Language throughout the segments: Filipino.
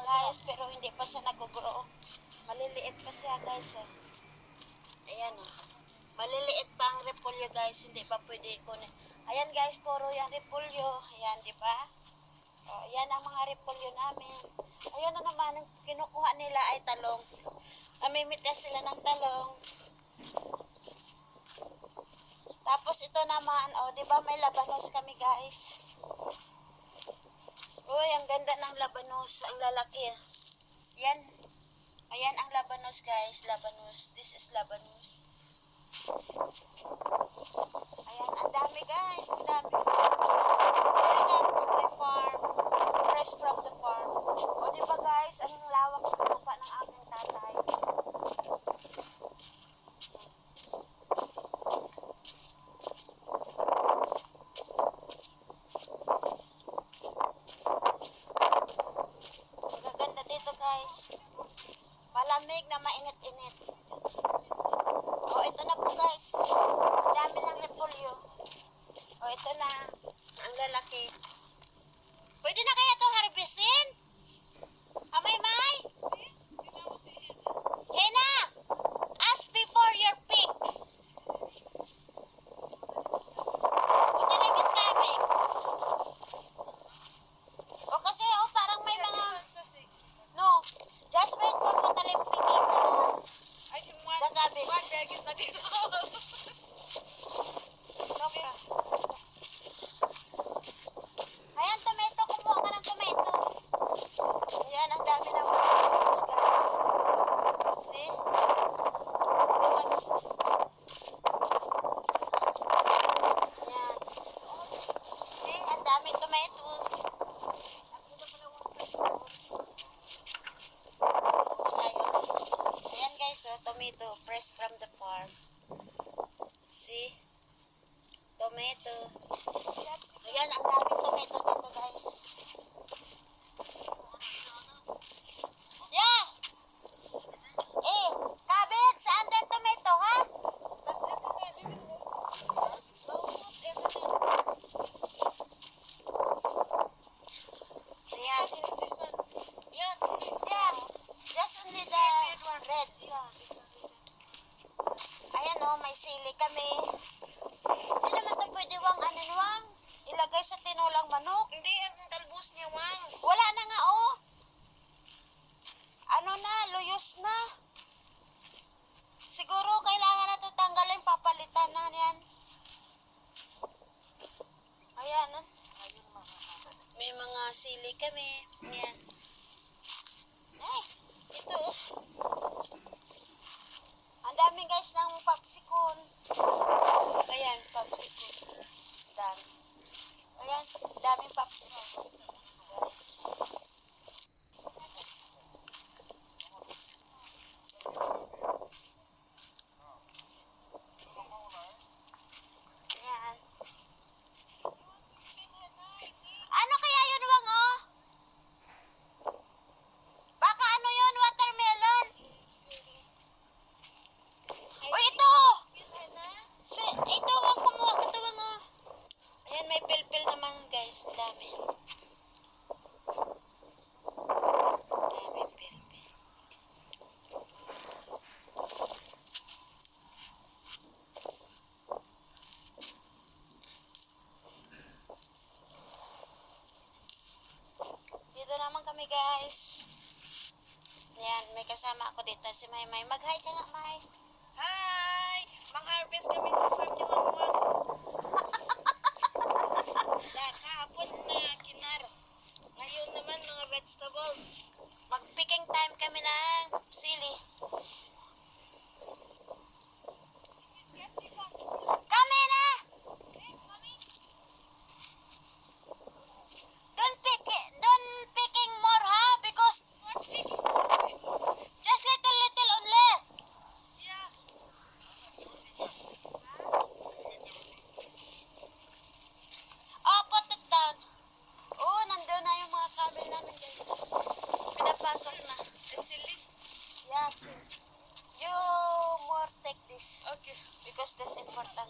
guys, pero hindi pa siya nag-grow. Maliliit pa siya guys eh. Ayan oh. Maliliit pa ang repolyo guys, hindi pa pwede kunin. Ayan guys, puro yung repolyo. Ayan, di ba? Oh, ayan ang mga repolyo namin. Ayan na naman, ang kinukuha nila ay talong. Namimitas sila ng talong. Tapos ito naman, oh, di ba may labanos kami guys? Uy, ang ganda ng labanos, ang lalaki. Yan. Ayan ang labanos guys, labanos. This is labanos. Ayan, ang dami guys, ang dami. Welcome to my farm. Fresh from the farm. O diba guys, ang lawak ng lupa ng aking tatay. Magaganda dito guys. Malamig na mainit-init. O ito na po guys. Ang dami ng repolyo. O ito na. Ang lalaki. Pwede na kaya ito harvestin? Amay-may? Hena! Ask before your pick. What the name is coming? O kasi parang may mga... No. Just wait for matalim picking. Ay, si Juan. The cabbage. Juan, begit na dito. Sobra. Ayan, tomato. Kumuha ka ng tomato. Ayan, ang dami ng mga tomatoes, guys. See? Mas... Ayan. See? Ang dami tomato. Ayun. Ayan, guys. Oh, tomato. Fresh from the farm. See? Tomato. Ayan, ang daming tomato dito, guys. Yeah! Eh, cabbage, saan din tomato, ha? Tapos ito na, bawot, ito na. Ayan. This one. Yan. Yeah. Just only the red. Ayan, oh, may sili kami. Hindi naman ito pwede wang wang. Ilagay sa tinulang manok. Hindi, ang talbos niya, Wang. Wala na nga, oh. Ano na, luyos na. Siguro kailangan na ito tanggalin, papalitan na yan. Ayan, oh. May mga sili kami. Ayan. Ay, ito, oh. Ang dami guys ng popsicle. Ayan, popsicle. Dami. Ayan, daming popsicle. Guys. Ayan. Ano kaya yun, Wang, oh? Baka ano yun, watermelon? Uy, ito! Ito, Wang, kumuha ka ito, Wang, oh. Ayan, may pilpil naman, guys. Dami. Dami pilpil. Dito naman kami, guys. Ayan, may kasama ako dito, si Maymay. Mag-hi ka nga, May. Hi! Mang-harvest kami sa farm niya, Wang Wang. Kahapon na kinar. Ngayon naman mga vegetables. Mag-picking time kami ng sili. Kami na! Don't picking more, ha? Because just little only. Yeah. Oh, put it down. Oh, nandun na yung mga kabel namin, guys. Pinapasok na. And chili? Yeah, you more take this Okay. because that's important.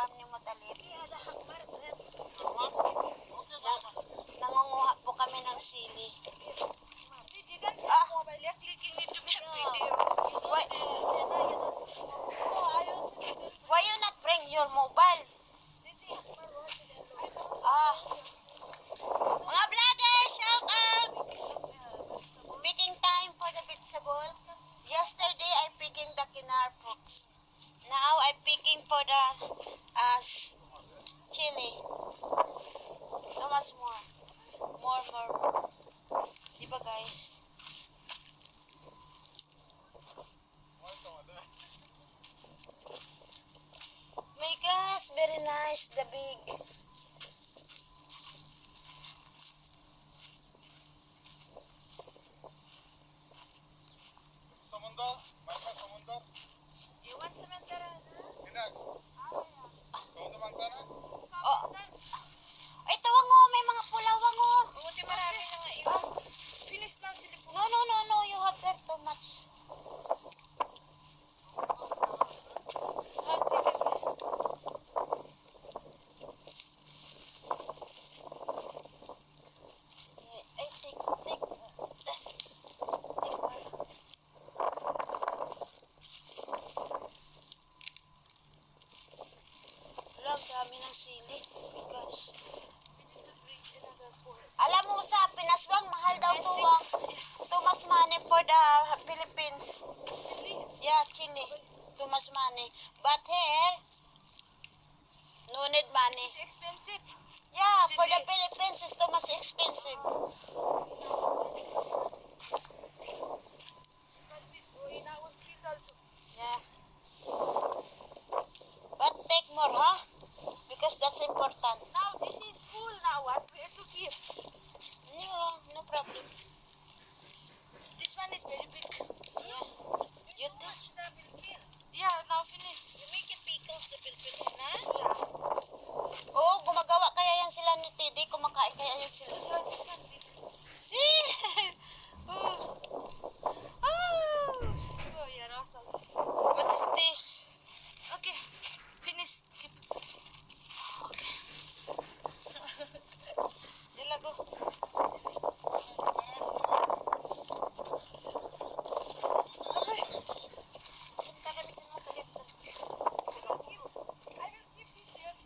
farm ni Mutalib. Iya, ada hakmar, Zed. Nangunguha po kami ng sili. Hindi kan mobile ya clicking into my video. Why, No, ayaw sa dito. why you not bring your mobile? Sisi hakmar, Ah. Mga vlogger, shout out! Picking time for the vegetable. Yesterday, I picking the kinar fruits. Now, I picking for the chili. Too much more. More. Diba guys? My gosh, very nice. The big. समुंदर मागता समुंदर Iwan sementara. हिनाक समुंदर मागता ना Oh. Ay, tawang oh, may mga pulawang oh. Buti marami na nga iwan. Finish na ang silipon. No, you have there too much. Ay, take. Alam, dami ng sili. Because, alam mo sa Pinaswang, mahal daw tuwang. Too much money for the Philippines. Yeah, chili. Too much money. But here, no need money. Expensive. Yeah, for the Philippines, it's too much expensive. Yeah. But take more, huh? Because that's important. Now this is full now. What we have to keep. No problem. This one is very big. Yeah. You think? Yeah, now finish. You make it pickles the pilpil na? Yeah. Oh, gumagawa kaya yan sila ni Teddy. Kumakain kaya yan sila. Yeah, this one big. See? Oh. Oh. So, yeah, awesome. What is this? Okay. Finish. Keep. Dilago. Punta kami sa mga talit. I will keep this here.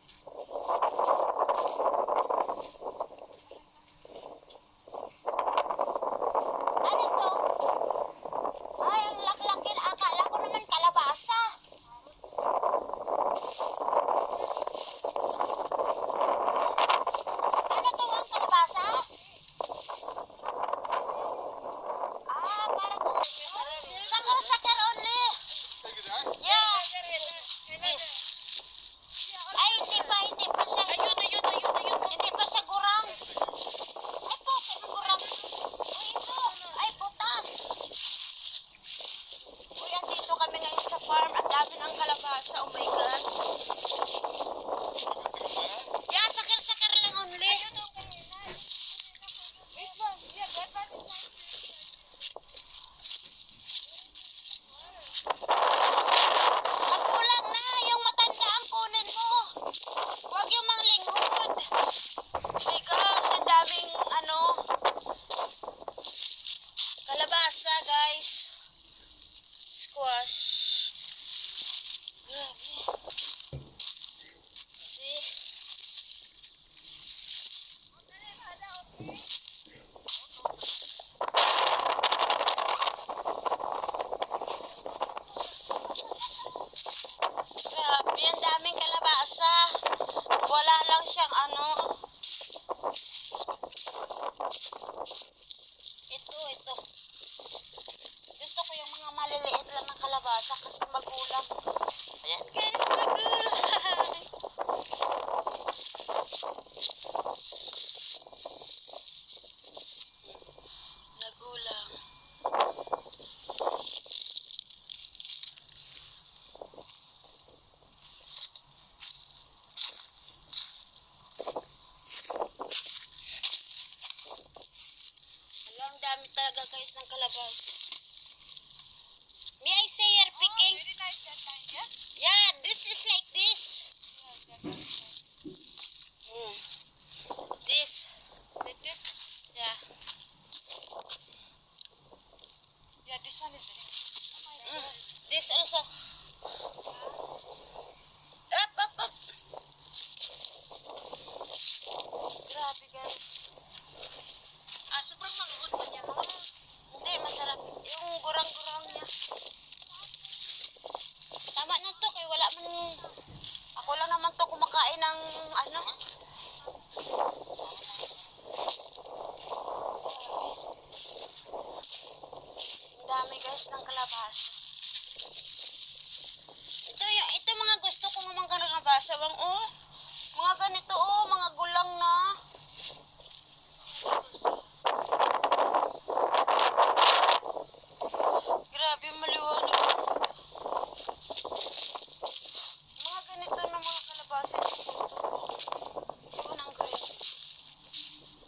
Ano to? Ay, ang laklakin. Akala ko naman kalabasa. Ano to ang kalabasa? Ah, parang sakar only. take it out Yeah. This. Ay, hindi pa siya. Hindi pa siya gurang. Ay, poke na gurang. Uy, ito. Ay, putas. Uy, andito kami ngayon sa farm. Ang dami ng kalabasa. Oh my God. Yeah, sakar lang only. Which one? Yeah, that one is nice. Magulang na. Yung matanda ang kunin mo. Huwag yung manglinghod. My gosh, ang daming kalabasa, guys. Squash. Grabe. See? Grabe, ang daming kalabasa. Wala lang siyang Ito. Gusto ko yung mga maliliit lang na kalabasa kasi magulang. Ayan guys, magulang. Nagulang. Ang dami talaga guys ng kalabasa. May I say you're Oh, picking? very nice that time, yeah? Yeah, this is like this. Yeah, that one is it? This also. Up. Grabe guys. Sobrang manghod pa niya, no? Hindi, masarap. Yung gurang-gurang niya. Tama na to, kaya wala man. Ako lang naman to kumakain ng ano. Ang dami guys ng kalabasa. Ito mga gusto ko ng mga kalabasa. Mga ganito mga gulang na. Grabe, maliwanag. Mga ganito na mga kalabasa. Iba ng green.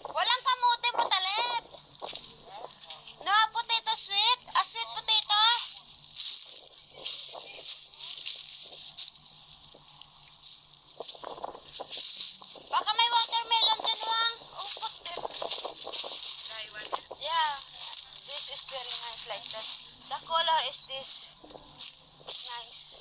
Walang kamote mo, Talib. No, potato sweet. A sweet potato. Baka may watermelon dyan, Wang. Oh, put them. Dry water. Yeah. This is very nice like that. The color is this. Nice.